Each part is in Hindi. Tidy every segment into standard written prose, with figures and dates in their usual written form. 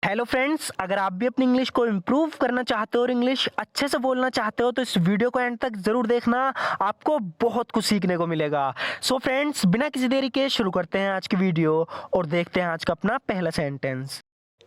हेलो फ्रेंड्स, अगर आप भी अपनी इंग्लिश को इम्प्रूव करना चाहते हो और इंग्लिश अच्छे से बोलना चाहते हो तो इस वीडियो को एंड तक ज़रूर देखना। आपको बहुत कुछ सीखने को मिलेगा। सो फ्रेंड्स, बिना किसी देरी के शुरू करते हैं आज की वीडियो और देखते हैं आज का अपना पहला सेंटेंस।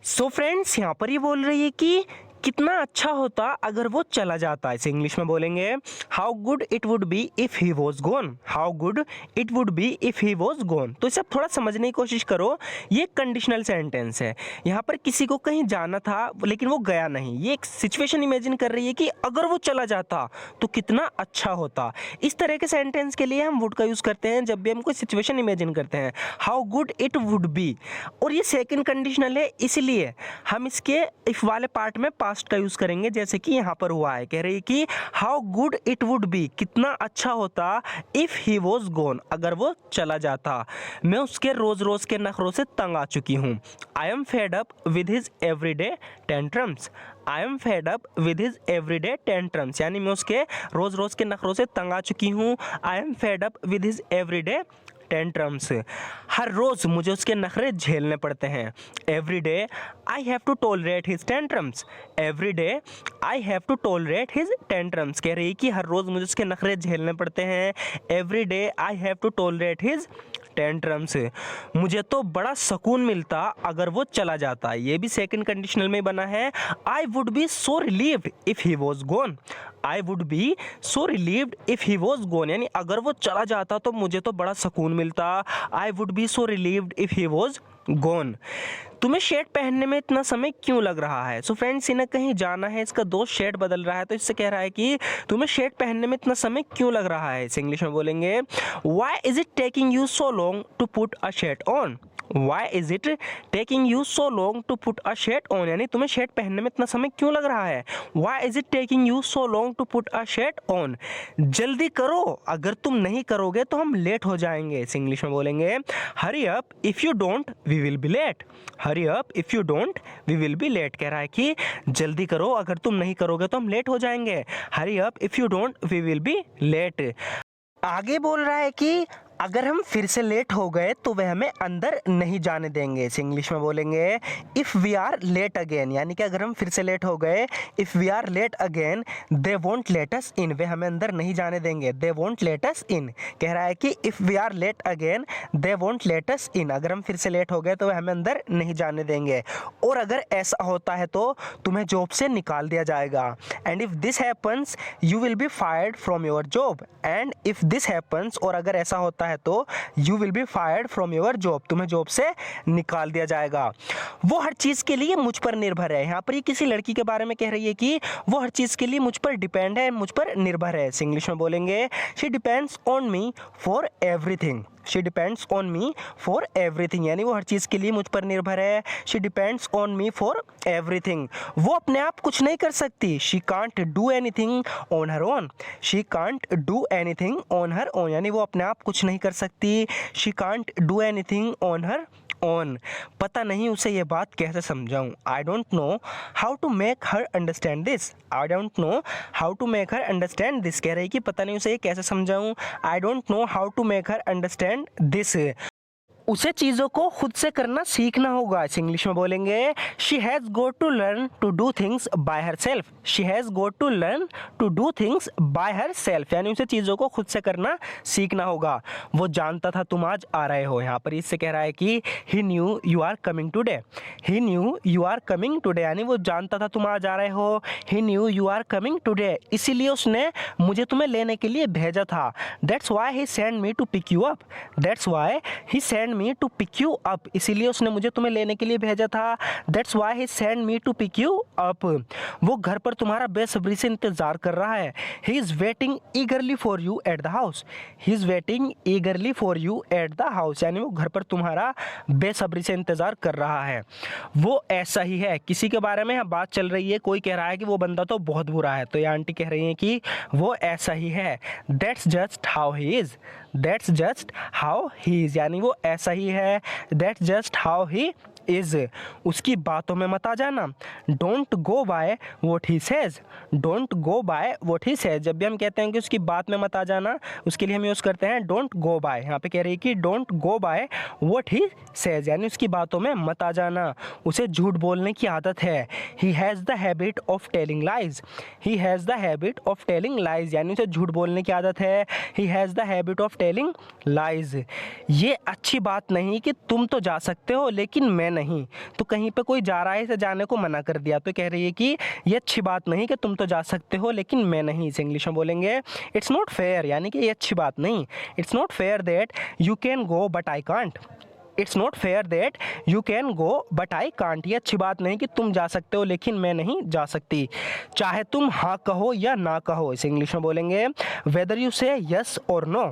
सो फ्रेंड्स, यहाँ पर ये बोल रही है कि कितना अच्छा होता अगर वो चला जाता। इसे इंग्लिश में बोलेंगे how good it would be if he was gone. How good it would be if he was gone. तो इसे आप थोड़ा समझने की कोशिश करो। ये कंडीशनल सेंटेंस है। यहाँ पर किसी को कहीं जाना था लेकिन वो गया नहीं। ये एक सिचुएशन इमेजिन कर रही है कि अगर वो चला जाता तो कितना अच्छा होता। इस तरह के सेंटेंस के लिए हम वुड का यूज़ करते हैं जब भी हम कोई सिचुएशन इमेजिन करते हैं। How good it would B, और ये सेकंड कंडीशनल है, इसलिए हम इसके इफ वाले पार्ट में पास्ट का यूज करेंगे, जैसे कि यहाँ पर हुआ है। कह रही है कि how good it would B, कितना अच्छा होता इफ ही वॉज गोन, अगर वो चला जाता। मैं उसके रोज रोज के नखरों से तंग आ चुकी हूँ। I am fed up with his everyday tantrums. I am fed up with his everyday tantrums, यानी मैं उसके रोज रोज के नखरों से तंग आ चुकी हूँ। I am fed up with his everyday tantrums, हर रोज मुझे उसके नखरे झेलने पड़ते हैं। Every day I have to tolerate his tantrums. Every day I have to tolerate his tantrums, कह रही कि हर रोज मुझे उसके नखरे झेलने पड़ते हैं। Every day I have to tolerate his tantrums, मुझे तो बड़ा सुकून मिलता अगर वो चला जाता। ये भी सेकंड कंडीशनल में बना है। I would be so relieved if he was gone. I would be so relieved if he was gone, यानी अगर वो चला जाता तो मुझे तो बड़ा सुकून मिलता। I would be so relieved if he was gone. तुम्हें शर्ट पहनने में इतना समय क्यों लग रहा है? सो फ्रेंड्स, इन्हें कहीं जाना है, इसका दोस्त शर्ट बदल रहा है, तो इससे कह रहा है कि तुम्हें शर्ट पहनने में इतना समय क्यों लग रहा है। इसे इंग्लिश में बोलेंगे why is it taking you so long to put a shirt on. Why is it taking you so long to put a shirt on, यानी तुम्हें शर्ट पहनने में इतना समय क्यों लग रहा है। Why is it taking you so long to put a shirt on, जल्दी करो, अगर तुम नहीं करोगे तो हम लेट हो जाएंगे। इस इंग्लिश में बोलेंगे hurry up if you don't we will be late. Hurry up if you don't we will be late, कह रहा है कि जल्दी करो, अगर तुम नहीं करोगे तो हम लेट हो जाएंगे। Hurry up if you don't we will be late. आगे बोल रहा है कि अगर हम फिर से लेट हो गए तो वह हमें अंदर नहीं जाने देंगे। इसे इंग्लिश में बोलेंगे if we are late again, यानी कि अगर हम फिर से लेट हो गए, if we are late again they won't let us in, वे हमें अंदर नहीं जाने देंगे। दे वोंट लेट अस इन, कह रहा है कि if we are late again they won't let us in, अगर हम फिर से लेट हो गए तो वह हमें अंदर नहीं जाने देंगे। और अगर ऐसा होता है तो तुम्हें जॉब से निकाल दिया जाएगा। And if this happens you will be fired from your job. And if this happens, और अगर ऐसा होता है तो you will be fired from your job, तुम्हें जॉब से निकाल दिया जाएगा। वो हर चीज के लिए मुझ पर निर्भर है। यहाँ पर ये किसी लड़की के बारे में कह रही है कि वो हर चीज के लिए मुझ पर डिपेंड है, मुझ पर निर्भर है। इंग्लिश में बोलेंगे she depends on me for everything. She depends on me for everything, यानी वो हर चीज़ के लिए मुझ पर निर्भर है। She depends on me for everything, वो अपने आप कुछ नहीं कर सकती। She can't do anything on her own. She can't do anything on her own, यानी वो अपने आप कुछ नहीं कर सकती। She can't do anything on her own, पता नहीं उसे ये बात कैसे समझाऊं। I don't know how to make her understand this. I don't know how to make her understand this, कह रही कि पता नहीं उसे ये कैसे समझाऊं। I don't know how to make her understand this, उसे चीज़ों को खुद से करना सीखना होगा। इस इंग्लिश में बोलेंगे she has got to learn to do things by herself. She has got to learn to do things by herself, यानी उसे चीज़ों को खुद से करना सीखना होगा। वो जानता था तुम आज आ रहे हो। यहाँ पर इससे कह रहा है कि he knew you are coming today. He knew you are coming today, यानी वो जानता था तुम आज आ रहे हो। He knew you are coming today, इसीलिए उसने मुझे तुम्हें लेने के लिए भेजा था। That's why he send me to pick you up. That's why he send me to pick you up, इसीलिए उसने मुझे तुम्हें लेने के लिए भेजा था। That's why he send me to pick you up, वो घर पर तुम्हारा बेसब्री से इंतजार कर रहा है। He is waiting ईगरली for you at the house. He is waiting ईगरली for you at the house, यानी वो घर पर तुम्हारा बेसब्री से इंतजार कर रहा है। वो ऐसा ही है, किसी के बारे में बात चल रही है, कोई कह रहा है कि वो बंदा तो बहुत बुरा है, तो ये आंटी कह रही है कि वो ऐसा ही है। That's just how he is. That's just how he is, यानी वो ऐसा ही है। That's just how he is, उसकी बातों में मत आ जाना। Don't go by what he says, don't go by what he says, जब भी हम कहते हैं कि उसकी बात में मत आ जाना, उसके लिए हम यूज़ करते हैं डोंट गो बाय। यहाँ पे कह रही है कि don't go by what he says, यानी उसकी बातों में मत आ जाना, उसे झूठ बोलने की आदत है। He has the habit of telling lies, he has the habit of telling lies, यानी उसे झूठ बोलने की आदत है। He has the habit of telling lies. ये अच्छी बात नहीं कि तुम तो जा सकते हो लेकिन मैं नहीं, तो कहीं पे कोई जा रहा है इसे जाने को मना कर दिया, तो कह रही है कि ये अच्छी बात नहीं कि तुम तो जा सकते हो लेकिन मैं नहीं। इसे इंग्लिश में बोलेंगे इट्स नॉट फेयर, यानी कि ये अच्छी बात नहीं। It's not fair that you can go but I can't, it's not fair that you can go but I can't, ये अच्छी बात नहीं कि तुम जा सकते हो लेकिन मैं नहीं जा सकती। चाहे तुम हाँ कहो या ना कहो, इसे इंग्लिश में बोलेंगे वेदर यू से यस और no,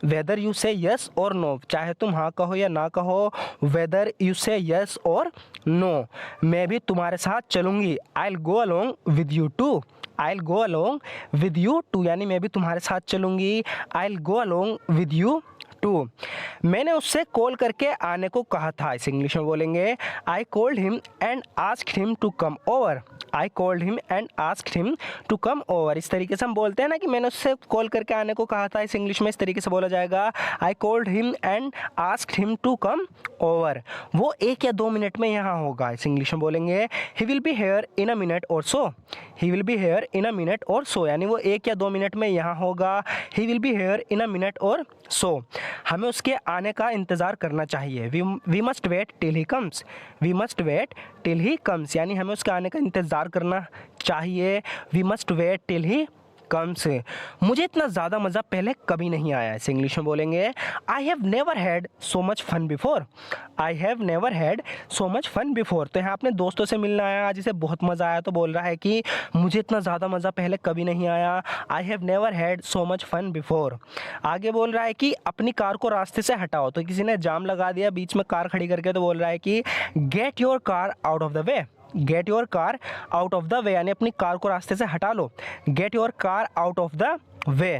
whether you say yes और नो, चाहे तुम हाँ कहो या ना कहो, वेदर यू से यस और नो। मैं भी तुम्हारे साथ चलूँगी, I will go along with you too, I will go along with you too, यानी मैं भी तुम्हारे साथ चलूँगी, I will go along with you too. मैंने उससे कॉल करके आने को कहा था, इसे इंग्लिश में बोलेंगे I called him and asked him to come over, I called him and asked him to come over. इस तरीके से हम बोलते हैं ना कि मैंने उससे कॉल करके आने को कहा था, इस इंग्लिश में इस तरीके से बोला जाएगा I called him and asked him to come over. वो 1 या 2 मिनट में यहाँ होगा, इस इंग्लिश में बोलेंगे he will be here in a minute और so, he will be here in a minute और सो, यानी वो 1 या 2 मिनट में यहाँ होगा, he will be here in a minute और सो। हमें उसके आने का इंतज़ार करना चाहिए, we must wait till he comes, we must wait till he comes, यानी हमें उसके आने का इंतज़ार करना चाहिए, we must wait till he comes. मुझे इतना ज़्यादा मज़ा पहले कभी नहीं आया, इसे इंग्लिश में बोलेंगे I have never had so much fun before, I have never had so much fun before. तो यहाँ अपने दोस्तों से मिलना आया, आज इसे बहुत मज़ा आया, तो बोल रहा है कि मुझे इतना ज़्यादा मज़ा पहले कभी नहीं आया, I have never had so much fun before. आगे बोल रहा है कि अपनी कार को रास्ते से हटाओ, तो किसी ने जाम लगा दिया बीच में कार खड़ी करके, तो बोल रहा है कि get your car out of the way, get your car out of the way, यानी अपनी कार को रास्ते से हटा लो, get your car out of the way.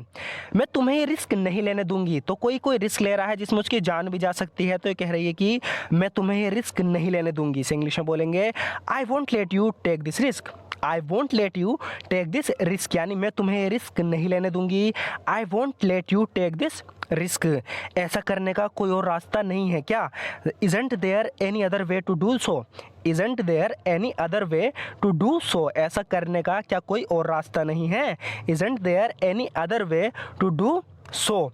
मैं तुम्हें ये रिस्क नहीं लेने दूंगी, तो कोई रिस्क ले रहा है जिसमें उसकी जान भी जा सकती है, तो ये कह रही है कि मैं तुम्हें ये रिस्क नहीं लेने दूंगी। इसे इंग्लिश में बोलेंगे I won't let you take this risk, I won't let you take this risk, यानी मैं तुम्हें ये रिस्क नहीं लेने दूंगी, I won't let you take this risk. ऐसा करने का कोई और रास्ता नहीं है क्या, isn't there any other way to do so, isn't there any other way to do so, ऐसा करने का क्या कोई और रास्ता नहीं है, isn't there any other way to do so.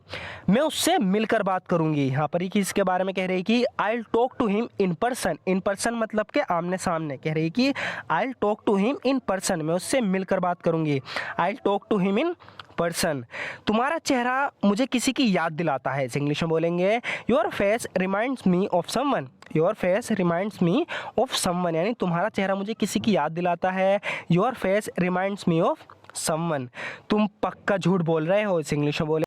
मैं उससे मिलकर बात करूंगी, यहाँ पर ही इसके बारे में कह रही कि I will talk to him in person, in person मतलब के आमने सामने, कह रही कि I will talk to him in person, मैं उससे मिलकर बात करूंगी, I will talk to him in person. तुम्हारा चेहरा मुझे किसी की याद दिलाता है, इस इंग्लिश में बोलेंगे your face reminds me of someone, your face reminds me of someone, यानी तुम्हारा चेहरा मुझे किसी की याद दिलाता है, your face reminds me of someone. तुम पक्का झूठ बोल रहे हो, इस इंग्लिश में बोले।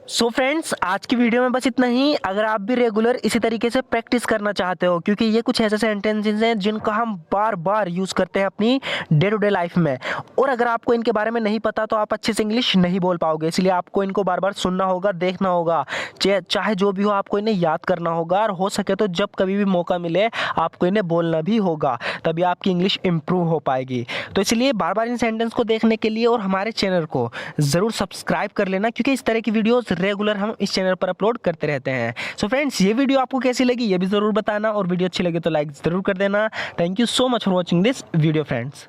सो फ्रेंड्स, आज की वीडियो में बस इतना ही। अगर आप भी रेगुलर इसी तरीके से प्रैक्टिस करना चाहते हो, क्योंकि ये कुछ ऐसे सेंटेंसेस हैं जिनका हम बार बार यूज़ करते हैं अपनी डे टू डे लाइफ में, और अगर आपको इनके बारे में नहीं पता तो आप अच्छे से इंग्लिश नहीं बोल पाओगे, इसलिए आपको इनको बार बार सुनना होगा, देखना होगा, चाहे जो भी हो आपको इन्हें याद करना होगा, और हो सके तो जब कभी भी मौका मिले आपको इन्हें बोलना भी होगा, तभी आपकी इंग्लिश इंप्रूव हो पाएगी। तो इसलिए बार बार इन सेंटेंस को देखने के लिए और हमारे चैनल को ज़रूर सब्सक्राइब कर लेना, क्योंकि इस तरह की वीडियोज़ रेगुलर हम इस चैनल पर अपलोड करते रहते हैं। सो फ्रेंड्स, ये वीडियो आपको कैसी लगी ये भी ज़रूर बताना, और वीडियो अच्छी लगे तो लाइक ज़रूर कर देना। Thank you so much for watching this video friends.